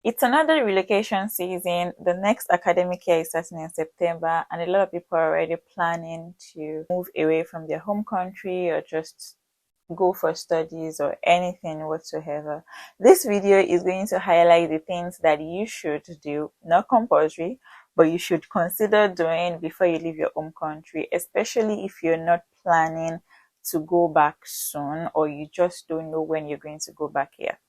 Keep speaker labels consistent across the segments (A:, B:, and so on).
A: It's another relocation season. The next academic year is starting in September, and a lot of people are already planning to move away from their home country or just go for studies or anything whatsoever. This video is going to highlight the things that you should do, not compulsory, but you should consider doing before you leave your home country, especially if you're not planning to go back soon or you just don't know when you're going to go back yet.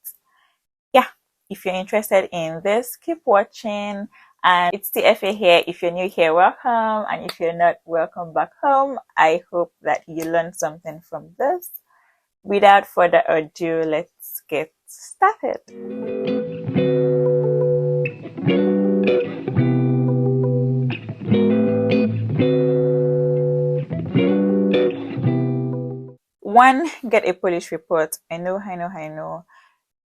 A: Yeah, if you're interested in this, keep watching. And it's TFA here. If you're new here, welcome. And if you're not, welcome back home. I hope that you learned something from this. Without further ado, let's get started. One, get a police report. I know.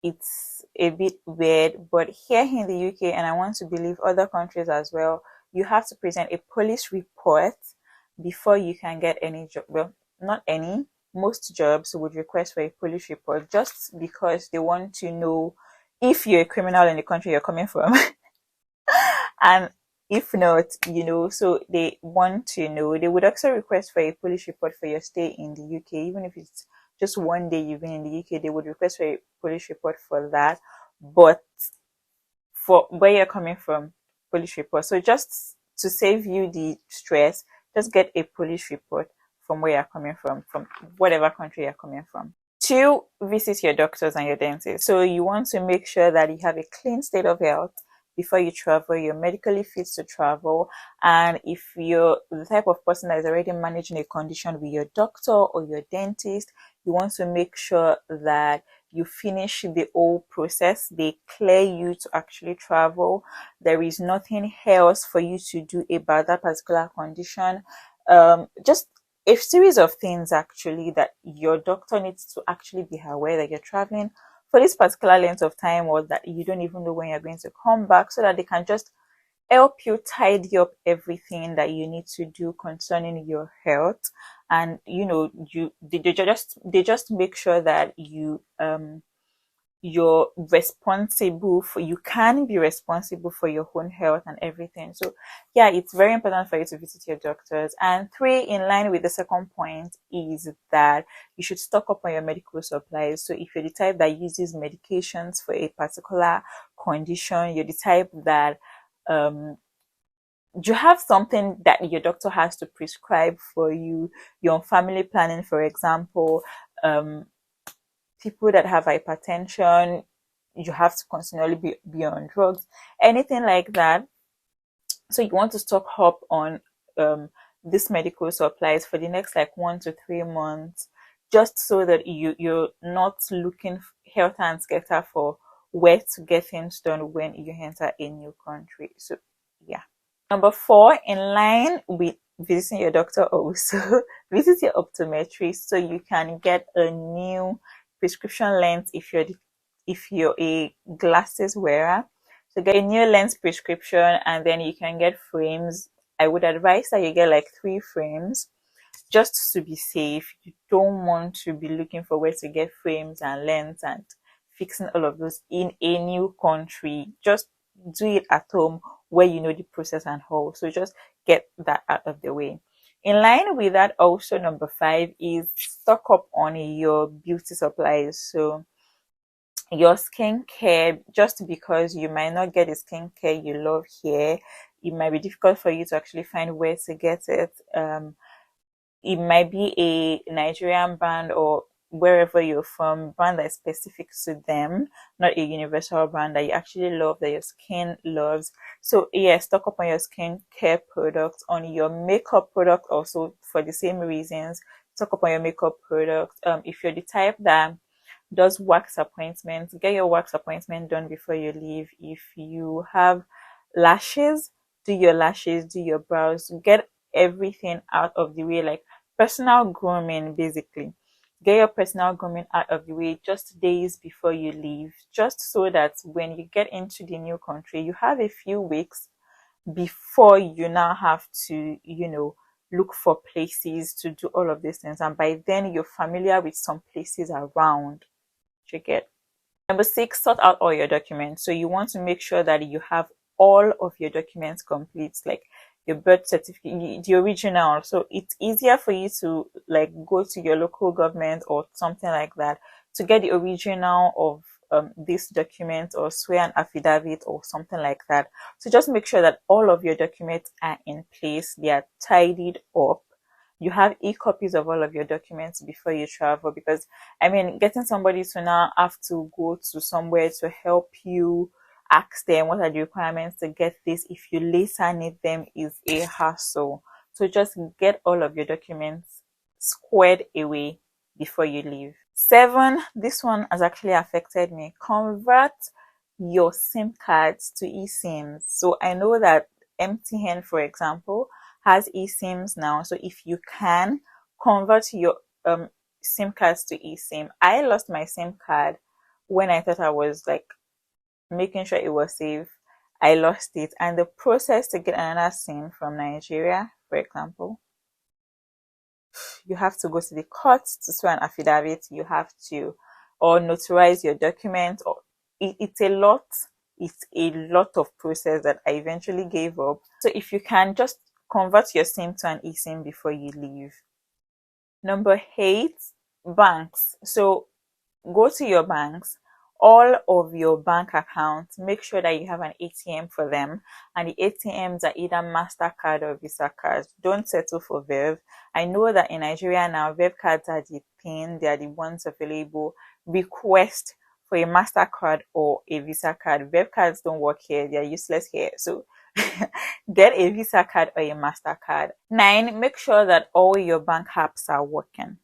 A: It's a bit weird, but here in the UK, and I want to believe other countries as well, you have to present a police report before you can get any job. Well, not any, most jobs would request for a police report just because they want to know if you're a criminal in the country you're coming from. And if not, so they want to know. They would also request for a police report for your stay in the UK, even if it's just one day you've been in the UK, they would request for a police report for that. But for where you're coming from, police report. So just to save you the stress, just get a police report from where you're coming from whatever country you're coming from. Two, visit your doctors and your dentists. So you want to make sure that you have a clean state of health before you travel, you're medically fit to travel. And if you're the type of person that is already managing a condition with your doctor or your dentist, you want to make sure that you finish the whole process. They clear you to actually travel. There is nothing else for you to do about that particular condition. Just a series of things actually that your doctor needs to actually be aware that you're traveling for this particular length of time, or that you don't even know when you're going to come back, so that they can just help you tidy up everything that you need to do concerning your health. And they just make sure that you're responsible for, you can be responsible for your own health and everything. So yeah, it's very important for you to visit your doctors. And three, in line with the second point, is that you should stock up on your medical supplies. So if you're the type that uses medications for a particular condition, you're the type that you have something that your doctor has to prescribe for you, you're on family planning, for example, people that have hypertension, you have to continually be on drugs, anything like that. So you want to stock up on this medical supplies for the next like 1 to 3 months, just so that you're not looking helter and skelter for where to get things done when you enter a new country. So yeah. Number four, in line with visiting your doctor, also visit your optometrist so you can get a new prescription lens if you're a glasses wearer. So get a new lens prescription, and then you can get frames. I would advise that you get like 3 frames just to be safe. You don't want to be looking for where to get frames and lens and fixing all of those in a new country. Just do it at home where you know the process and all. So just get that out of the way. In line with that, also number 5 is stock up on your beauty supplies. So your skincare, just because you might not get the skincare you love here, it might be difficult for you to actually find where to get it. It might be a Nigerian brand or wherever you're from, brand that is specific to them, not a universal brand that you actually love, that your skin loves. So yeah, stock up on your skincare products, on your makeup product also for the same reasons. Stock up on your makeup products. If you're the type that does wax appointments, get your wax appointment done before you leave. If you have lashes, do your lashes, do your brows, get everything out of the way, like personal grooming basically. Get your personal grooming out of the way just days before you leave, just so that when you get into the new country, you have a few weeks before you now have to, look for places to do all of these things. And by then you're familiar with some places around. You get. Number six, sort out all your documents. So you want to make sure that you have all of your documents complete, like your birth certificate, the original. So it's easier for you to like go to your local government or something like that to get the original of this document or swear an affidavit or something like that. So just make sure that all of your documents are in place, they are tidied up. You have e-copies of all of your documents before you travel, because I mean, getting somebody to now have to go to somewhere to help you ask them what are the requirements to get this if you later need them is a hassle. So just get all of your documents squared away before you leave. Seven, this one has actually affected me. Convert your SIM cards to eSIMs. So I know that MTN, for example, has eSIMs now. So if you can convert your SIM cards to eSIM. I lost my SIM card when I thought I was like making sure it was safe. I lost it, and the process to get another SIM from Nigeria, for example, you have to go to the court to swear an affidavit. You have to or notarize your document. Or it's a lot. It's a lot of process that I eventually gave up. So if you can just convert your SIM to an eSIM before you leave. Number eight, banks. So go to your banks, all of your bank accounts, make sure that you have an ATM for them. And the ATMs are either MasterCard or Visa cards. Don't settle for Verve. I know that in Nigeria now, Verve cards are the thing, they are the ones available. Request for a MasterCard or a Visa card. Verve cards don't work here, they are useless here. So get a Visa card or a MasterCard. Nine, make sure that all your bank apps are working.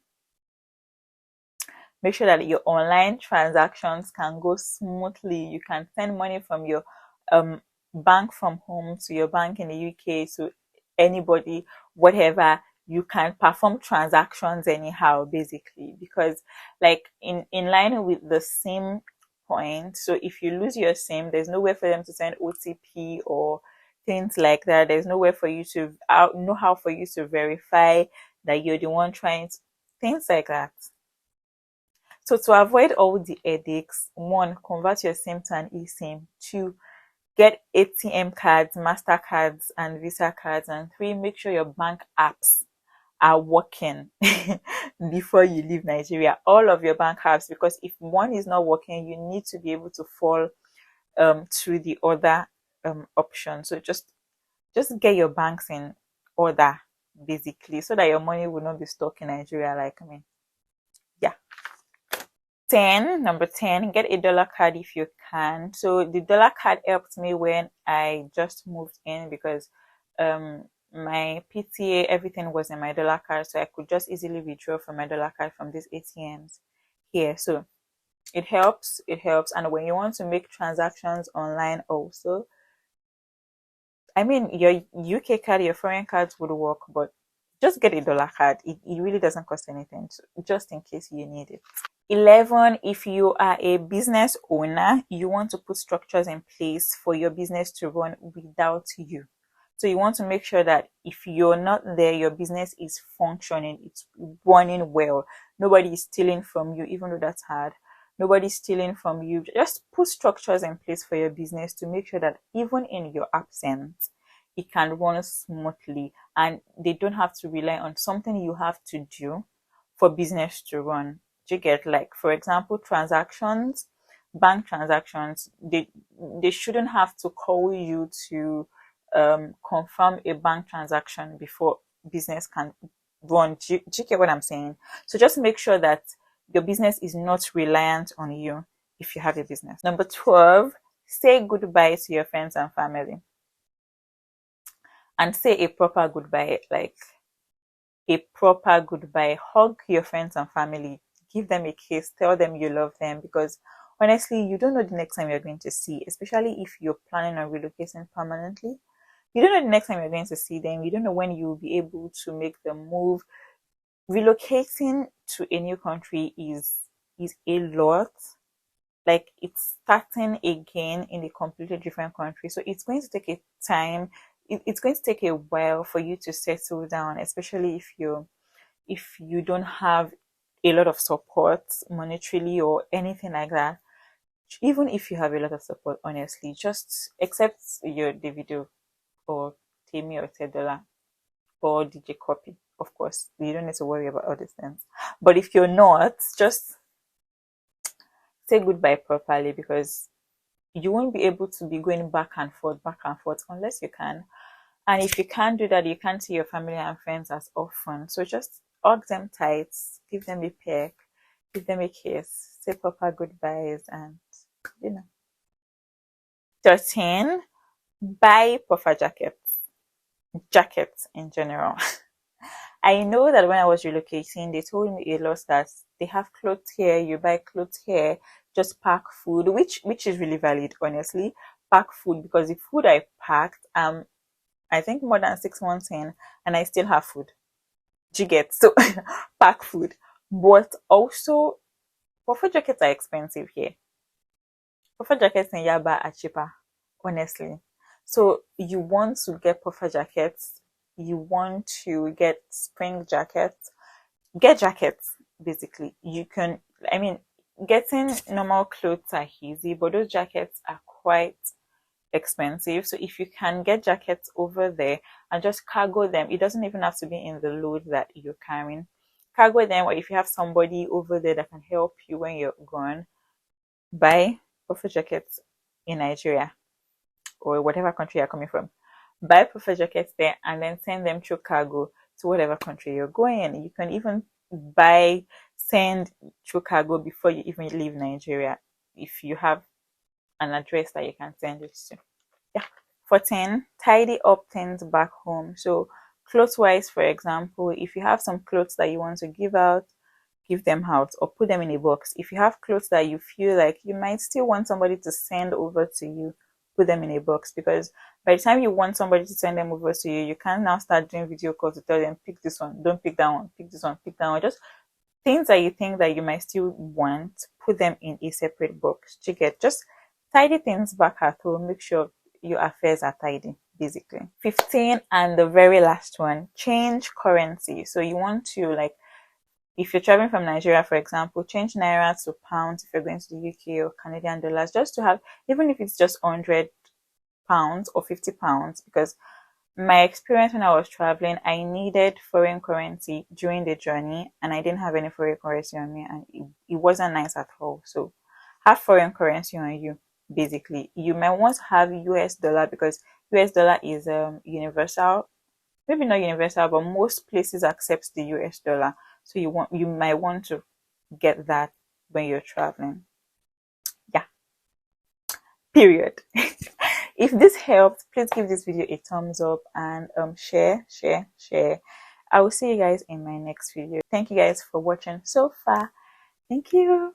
A: Make sure that your online transactions can go smoothly. You can send money from your um, bank from home to your bank in the UK to anybody, whatever. You can perform transactions anyhow, basically, because like in line with the same point. So if you lose your SIM, there's nowhere for them to send OTP or things like that. There's nowhere for you to know how for you to verify that you're the one trying to, things like that. So to avoid all the headaches, one, convert your SIM to an eSIM. Two, get ATM cards, MasterCards, and Visa cards. And three, make sure your bank apps are working before you leave Nigeria. All of your bank apps, because if one is not working, you need to be able to fall to the other option. So just get your banks in order, basically, so that your money will not be stuck in Nigeria. Like me. Yeah. 10, number 10, get a dollar card if you can. So the dollar card helped me when I just moved in, because my PTA, everything was in my dollar card, so I could just easily withdraw from my dollar card from these ATMs here. So it helps. And when you want to make transactions online also, I mean, your UK card, your foreign cards would work, but just get a dollar card. It really doesn't cost anything, so just in case you need it. 11, if you are a business owner, you want to put structures in place for your business to run without you. So you want to make sure that if you're not there, your business is functioning, it's running well. Nobody is stealing from you, even though that's hard. Nobody's stealing from you. Just put structures in place for your business to make sure that even in your absence, it can run smoothly and they don't have to rely on something you have to do for business to run. Do you get, like, for example, transactions, bank transactions, they shouldn't have to call you to confirm a bank transaction before business can run. Do you get what I'm saying? So just make sure that your business is not reliant on you if you have a business. Number 12, say goodbye to your friends and family. And say a proper goodbye, like a proper goodbye. Hug your friends and family, give them a kiss, tell them you love them, because honestly, you don't know the next time you're going to see, especially if you're planning on relocating permanently. You don't know the next time you're going to see them. You don't know when you'll be able to make the move. Relocating to a new country is a lot. Like, it's starting again in a completely different country. So it's going to take a time. It's going to take a while for you to settle down, especially if you don't have a lot of support monetarily or anything like that. even if you have a lot of support, honestly, just accept your Davido or Timmy or Tedola or DJ Copy. Of course, you don't need to worry about all these things. But if you're not, just say goodbye properly, because you won't be able to be going back and forth unless you can. And if you can't do that, you can't see your family and friends as often. So just hug them tight, give them a peck, give them a kiss, say proper goodbyes, and you know. 13, buy puffer jackets in general. I know that when I was relocating, they told me a lot that they have clothes here, you buy clothes here, just pack food, which is really valid, honestly. Pack food, because the food I packed, I think more than 6 months in, and I still have food. Do you get? So pack food. But also, puffer jackets are expensive here. Puffer jackets in Yaba are cheaper, honestly. So you want to get puffer jackets, you want to get spring jackets, get jackets basically. You can, I mean, getting normal clothes are easy, but those jackets are quite expensive. So if you can get jackets over there and just cargo them, it doesn't even have to be in the load that you're carrying. Cargo them, or if you have somebody over there that can help you when you're gone, buy puffer jackets in Nigeria or whatever country you're coming from. Buy puffer jackets there and then send them through cargo to whatever country you're going. You can even send through cargo before you even leave Nigeria if you have an address that you can send it to. Yeah. 14, tidy up things back home. So clothes wise, for example, if you have some clothes that you want to give out, give them out or put them in a box. If you have clothes that you feel like you might still want somebody to send over to you, put them in a box, because by the time you want somebody to send them over to you, you can now start doing video calls to tell them, pick this one, don't pick that one, pick this one, pick that one. Just things that you think that you might still want, put them in a separate box. Just tidy things back at home. Make sure your affairs are tidy, basically. 15, and the very last one, change currency. So you want to, like, if you're traveling from Nigeria, for example, change naira to pounds if you're going to the UK, or Canadian dollars, just to have, even if it's just £100 or £50, because my experience when I was traveling, I needed foreign currency during the journey and I didn't have any foreign currency on me, and it wasn't nice at all. So have foreign currency on you, basically. You might want to have US dollar, because US dollar is universal. Maybe not universal, but most places accept the US dollar. So you might want to get that when you're traveling. Yeah, period. If this helped, please give this video a thumbs up and share. I will see you guys in my next video. Thank you guys for watching so far. Thank you.